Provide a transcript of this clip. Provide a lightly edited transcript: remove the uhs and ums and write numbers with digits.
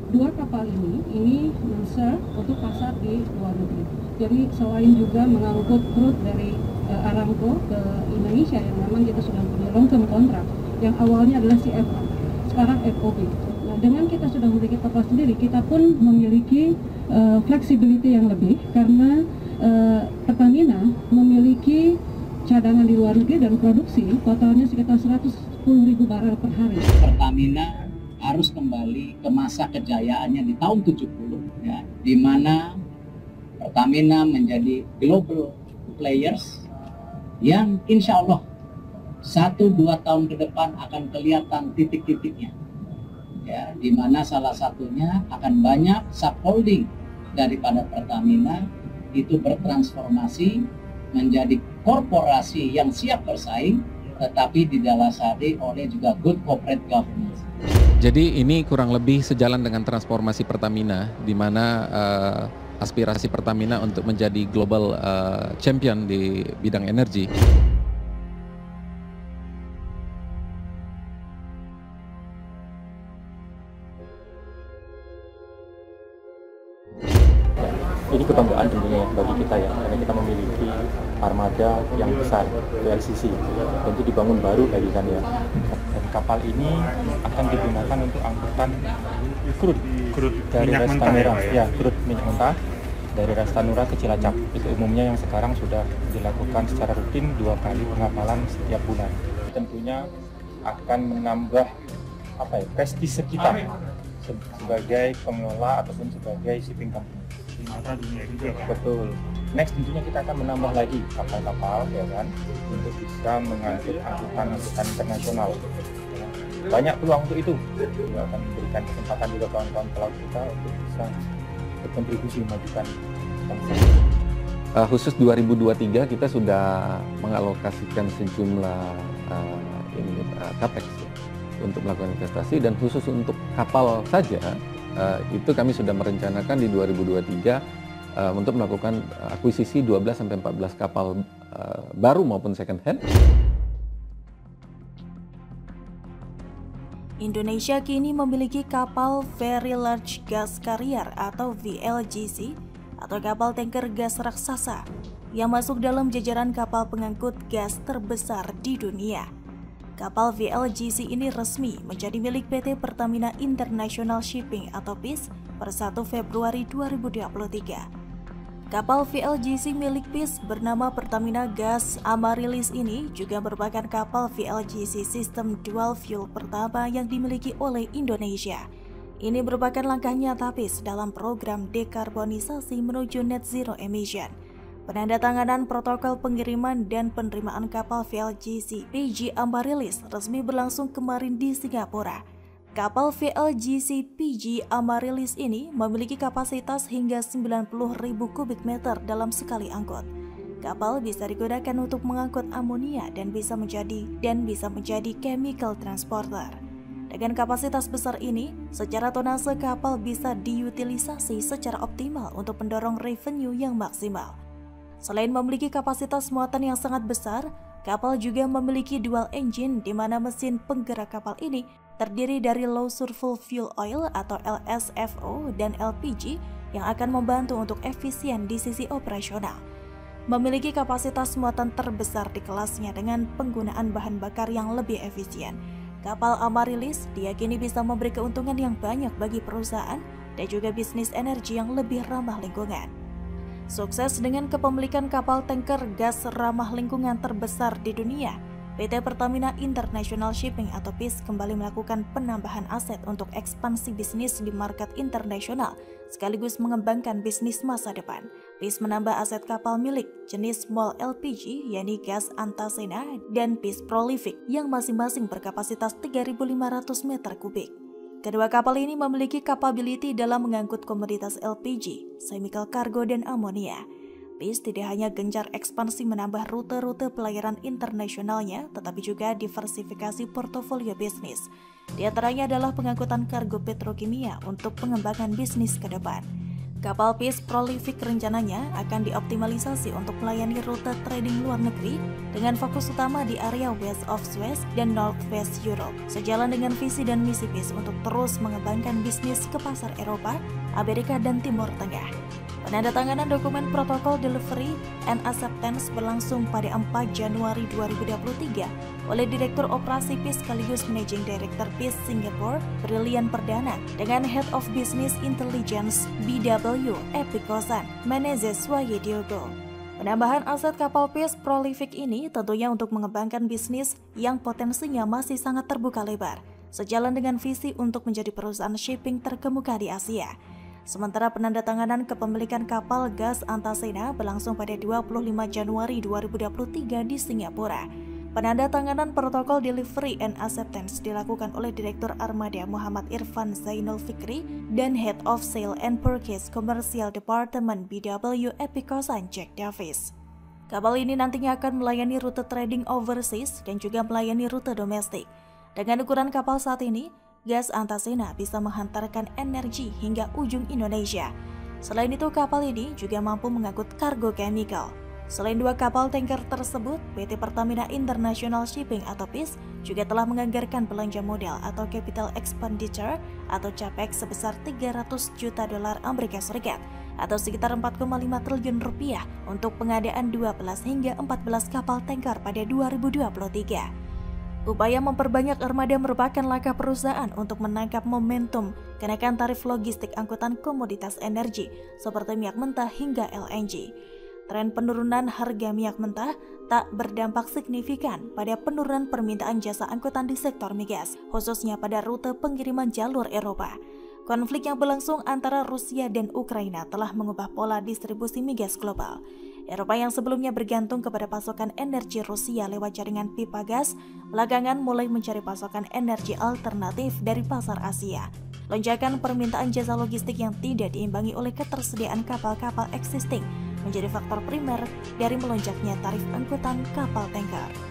dua kapal ini men-serve untuk pasar di luar negeri. Jadi selain juga mengangkut crude dari Aramco ke Indonesia yang memang kita sudah punya long term kontrak yang awalnya adalah CFO, sekarang FOB. Nah, dengan kita sudah memiliki kapal sendiri, kita pun memiliki flexibility yang lebih karena Pertamina memiliki cadangan di luar negeri dan produksi totalnya sekitar 110.000 barel per hari. Pertamina harus kembali ke masa kejayaannya di tahun 70 ya, di mana Pertamina menjadi global players yang insya Allah 1-2 tahun ke depan akan kelihatan titik-titiknya ya, di mana salah satunya akan banyak subholding daripada Pertamina itu bertransformasi menjadi korporasi yang siap bersaing tetapi didasari oleh juga good corporate governance. Jadi ini kurang lebih sejalan dengan transformasi Pertamina, di mana aspirasi Pertamina untuk menjadi global champion di bidang energi. Ini kebanggaan tentunya bagi kita ya, karena kita memiliki armada yang besar, VLCC, dan itu dibangun baru dari sana ya. Dan kapal ini akan digunakan untuk angkutan crude dari Ras Tanura, ya crude minyak mentah dari Ras Tanura ke Cilacap. Itu umumnya yang sekarang sudah dilakukan secara rutin 2 kali pengapalan setiap bulan. Tentunya akan menambah prestise kita sebagai pengelola ataupun sebagai shipping company. Betul. Next tentunya kita akan menambah lagi kapal-kapal ya kan untuk bisa mengangkut angkutan internasional. Banyak peluang untuk itu. Juga akan memberikan kesempatan juga kawan-kawan pelaut kita untuk bisa berkontribusi memajukan bangsa. Khusus 2023 kita sudah mengalokasikan sejumlah capex ya, untuk melakukan investasi, dan khusus untuk kapal saja itu kami sudah merencanakan di 2023 untuk melakukan akuisisi 12-14 kapal baru maupun second hand. Indonesia kini memiliki kapal Very Large Gas Carrier atau VLGC atau kapal tanker gas raksasa yang masuk dalam jajaran kapal pengangkut gas terbesar di dunia. Kapal VLGC ini resmi menjadi milik PT Pertamina International Shipping atau PIS per 1 Februari 2023. Kapal VLGC milik PIS bernama Pertamina Gas Amaryllis ini juga merupakan kapal VLGC sistem dual fuel pertama yang dimiliki oleh Indonesia. Ini merupakan langkah nyata PIS dalam program dekarbonisasi menuju net zero emission. Penandatanganan protokol pengiriman dan penerimaan kapal VLGC PG Amaryllis resmi berlangsung kemarin di Singapura. Kapal VLGC PG Amaryllis ini memiliki kapasitas hingga 90.000 kubik meter dalam sekali angkut. Kapal bisa digunakan untuk mengangkut amonia dan bisa menjadi chemical transporter. Dengan kapasitas besar ini, secara tonase kapal bisa diutilisasi secara optimal untuk mendorong revenue yang maksimal. Selain memiliki kapasitas muatan yang sangat besar, kapal juga memiliki dual engine di mana mesin penggerak kapal ini terdiri dari low sulfur fuel oil atau LSFO dan LPG yang akan membantu untuk efisien di sisi operasional. Memiliki kapasitas muatan terbesar di kelasnya dengan penggunaan bahan bakar yang lebih efisien. Kapal Amaryllis diyakini bisa memberi keuntungan yang banyak bagi perusahaan dan juga bisnis energi yang lebih ramah lingkungan. Sukses dengan kepemilikan kapal tanker gas ramah lingkungan terbesar di dunia, PT Pertamina International Shipping atau PIS kembali melakukan penambahan aset untuk ekspansi bisnis di market internasional, sekaligus mengembangkan bisnis masa depan. PIS menambah aset kapal milik jenis small LPG, yakni gas Antasena dan PIS Prolific, yang masing-masing berkapasitas 3.500 meter kubik. Kedua kapal ini memiliki capability dalam mengangkut komoditas LPG, chemical cargo, dan amonia. PIS tidak hanya gencar ekspansi menambah rute-rute pelayaran internasionalnya, tetapi juga diversifikasi portofolio bisnis. Di antaranya adalah pengangkutan kargo petrokimia untuk pengembangan bisnis ke depan. Kapal Peace Prolific rencananya akan dioptimalisasi untuk melayani rute trading luar negeri dengan fokus utama di area West of Suez dan Northwest Europe, sejalan dengan visi dan misi Peace untuk terus mengembangkan bisnis ke pasar Eropa, Amerika, dan Timur Tengah. Penandatanganan dokumen protokol delivery and acceptance berlangsung pada 4 Januari 2023 oleh Direktur Operasi Peace sekaligus Managing Director Peace Singapore, Brilian Perdana, dengan Head of Business Intelligence BW Epikosan, Menezes Wayediogo. Penambahan aset kapal Peace Prolific ini tentunya untuk mengembangkan bisnis yang potensinya masih sangat terbuka lebar, sejalan dengan visi untuk menjadi perusahaan shipping terkemuka di Asia. Sementara penandatanganan kepemilikan kapal gas Antasena berlangsung pada 25 Januari 2023 di Singapura. Penandatanganan protokol delivery and acceptance dilakukan oleh Direktur Armada Muhammad Irfan Zainul Fikri dan Head of Sale and Purchase Commercial Department BW Epikosan Jack Davis. Kapal ini nantinya akan melayani rute trading overseas dan juga melayani rute domestik. Dengan ukuran kapal saat ini, gas Antasena bisa menghantarkan energi hingga ujung Indonesia. Selain itu, kapal ini juga mampu mengangkut kargo chemical. Selain dua kapal tanker tersebut, PT Pertamina International Shipping atau PIS juga telah menganggarkan belanja modal atau capital expenditure atau CAPEX sebesar 300 juta dolar Amerika Serikat atau sekitar 4,5 triliun rupiah untuk pengadaan 12 hingga 14 kapal tanker pada 2023. Upaya memperbanyak armada merupakan langkah perusahaan untuk menangkap momentum kenaikan tarif logistik angkutan komoditas energi seperti minyak mentah hingga LNG. Tren penurunan harga minyak mentah tak berdampak signifikan pada penurunan permintaan jasa angkutan di sektor migas, khususnya pada rute pengiriman jalur Eropa. Konflik yang berlangsung antara Rusia dan Ukraina telah mengubah pola distribusi migas global. Eropa yang sebelumnya bergantung kepada pasokan energi Rusia lewat jaringan pipa gas, belakangan mulai mencari pasokan energi alternatif dari pasar Asia. Lonjakan permintaan jasa logistik yang tidak diimbangi oleh ketersediaan kapal-kapal existing menjadi faktor primer dari melonjaknya tarif angkutan kapal tanker.